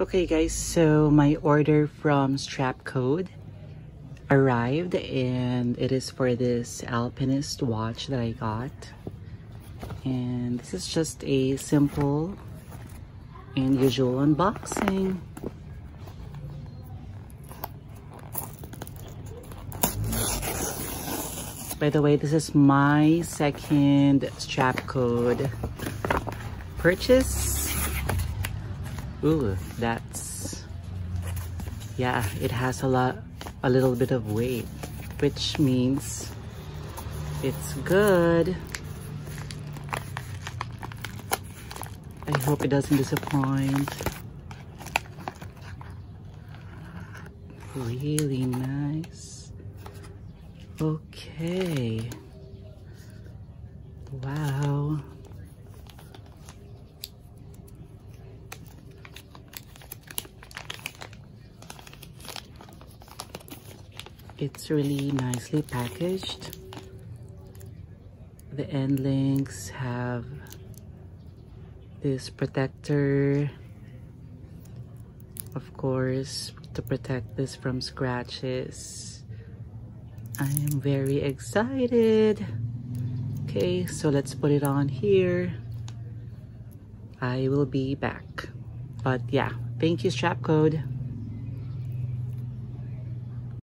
Okay guys, so my order from Strapcode arrived and it is for this Alpinist watch that I got. And this is just a simple and usual unboxing. By the way, this is my second Strapcode purchase. Ooh, yeah, it has a little bit of weight, which means it's good. I hope it doesn't disappoint. Really nice. Okay. Wow. It's really nicely packaged. The end links have this protector, of course, to protect this from scratches. I am very excited. Okay, so let's put it on here. I will be back. But yeah, thank you, Strapcode.